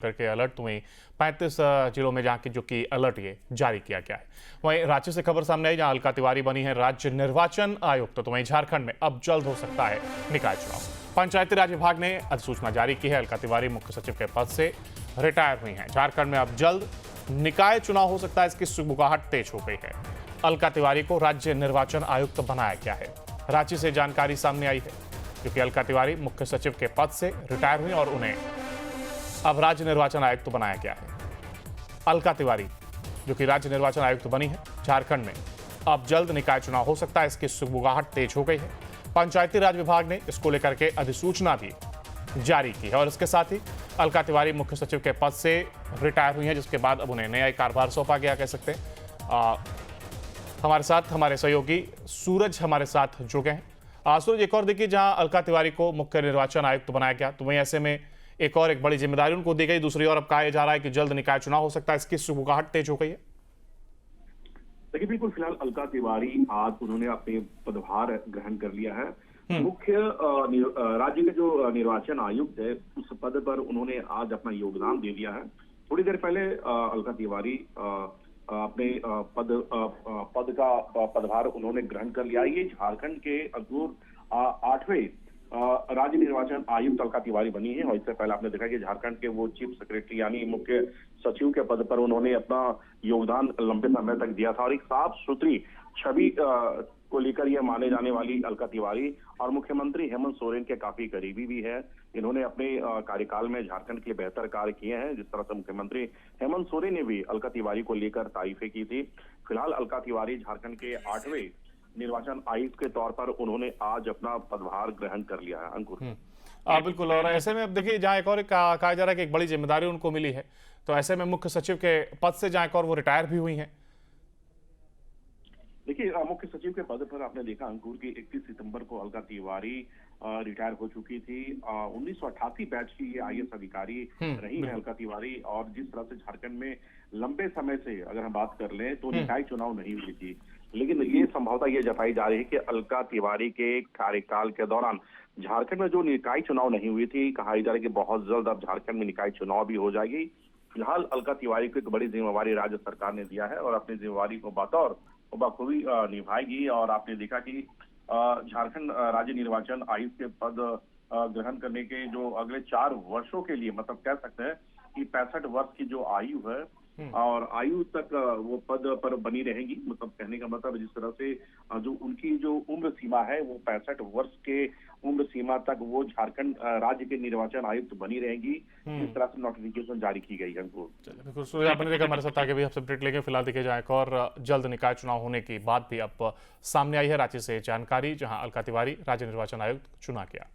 करके अलर्ट तो वहीं 35 जिलों में जहां की जो कि अलर्ट ये जारी किया गया है। वहीं रांची से खबर सामने आई जहां अलका तिवारी बनी है राज्य निर्वाचन आयुक्त। तो वहीं झारखंड में अब जल्द हो सकता है निकाय चुनाव। पंचायती राज विभाग ने अधिसूचना जारी की है। अलका तिवारी मुख्य सचिव के पद से रिटायर हुई हैं। झारखंड में अब जल्द निकाय चुनाव हो सकता है, इसकी सुगबुगाहट तेज हो गई है। अलका तिवारी को राज्य निर्वाचन आयुक्त बनाया गया है। रांची से जानकारी सामने आई है क्योंकि अलका तिवारी मुख्य सचिव के पद से रिटायर हुई और उन्हें अब राज्य निर्वाचन आयुक्त बनाया गया है। अलका तिवारी जो कि राज्य निर्वाचन आयुक्त बनी है, झारखंड में अब जल्द निकाय चुनाव हो सकता है, इसकी सुगबुगाहट तेज हो गई है। पंचायती राज विभाग ने इसको लेकर के अधिसूचना भी जारी की है और इसके साथ ही अलका तिवारी मुख्य सचिव के पद से रिटायर हुई है, जिसके बाद अब उन्हें नया कार्यभार सौंपा गया, कह सकते हैं। हमारे साथ हमारे सहयोगी सूरज हमारे साथ जुड़ गए हैं। सूरज, एक और देखिए, जहां अलका तिवारी को मुख्य निर्वाचन आयुक्त बनाया गया, तो वहीं ऐसे में एक बड़ी जिम्मेदारी उनको दी गई। दूसरी ओर अब कहा जा रहा है कि जल्द निकाय चुनाव हो सकता है, इसकी सुगबुगाहट तेज हो गई है। देखिए, बिल्कुल फिलहाल अलका तिवारी आज उन्होंने अपने पदभार ग्रहण कर लिया है। मुख्य राज्य के जो निर्वाचन आयुक्त है, उस पद पर उन्होंने आज अपना योगदान दे दिया है। थोड़ी देर पहले अलका तिवारी अपने पद का पदभार उन्होंने ग्रहण कर लिया। ये झारखंड के अंकुर 8वें राज्य निर्वाचन आयुक्त अलका तिवारी बनी है और इससे पहले आपने देखा कि झारखंड के वो चीफ सेक्रेटरी यानी मुख्य सचिव के पद पर उन्होंने अपना योगदान लंबे समय तक दिया था और एक साफ सुथरी छवि को लेकर यह माने जाने वाली अलका तिवारी और मुख्यमंत्री हेमंत सोरेन के काफी करीबी भी है। इन्होंने अपने कार्यकाल में झारखंड के लिए बेहतर कार्य किए हैं। जिस तरह से मुख्यमंत्री हेमंत सोरेन ने भी अलका तिवारी को लेकर तारीफें की थी। फिलहाल अलका तिवारी झारखंड के 8वें निर्वाचन आयुक्त के तौर पर उन्होंने आज अपना पदभार ग्रहण कर लिया है। अंकुर बिल्कुल, और ऐसे में अब देखिए, जहां एक और कहा जा रहा है कि एक बड़ी जिम्मेदारी उनको मिली है, तो ऐसे में मुख्य सचिव के पद से जहां एक और वो रिटायर भी हुई हैं। देखिए, मुख्य सचिव के पद पर आपने देखा अंकुर की 31 सितंबर को अलका तिवारी रिटायर हो चुकी थी। 1988 बैच की ये आईएएस अधिकारी रही है अलका तिवारी और जिस तरह से झारखंड में लंबे समय से अगर हम बात कर लें तो निकाय चुनाव नहीं हुई थी, लेकिन ये संभवतः ये जताई जा रही है कि अलका तिवारी के कार्यकाल के दौरान झारखंड में जो निकाय चुनाव नहीं हुई थी, कहा जा रहा है कि बहुत जल्द अब झारखंड में निकाय चुनाव भी हो जाएगी। फिलहाल अलका तिवारी को एक बड़ी जिम्मेवारी राज्य सरकार ने दिया है और अपनी जिम्मेवारी को बतौर बखूबी निभाएगी और आपने देखा कि झारखंड राज्य निर्वाचन आयुक्त के पद ग्रहण करने के जो अगले 4 वर्षों के लिए, मतलब कह सकते हैं कि 65 वर्ष की जो आयु है और आयु तक वो पद पर बनी रहेंगी। मतलब कहने का मतलब जिस तरह से जो उनकी जो उम्र सीमा है वो 65 वर्ष के उम्र सीमा तक वो झारखंड राज्य के निर्वाचन आयुक्त बनी रहेंगी। इस तरह से नोटिफिकेशन जारी की गई है। बिल्कुल सूर्य, आपने देखा हमारे साथ आगे भी आपसे अपडेट लेंगे। फिलहाल देखिए, जहाँ एक और जल्द निकाय चुनाव होने की बात भी अब सामने आई है। रांची से जानकारी, जहाँ अलका तिवारी राज्य निर्वाचन आयुक्त चुना गया।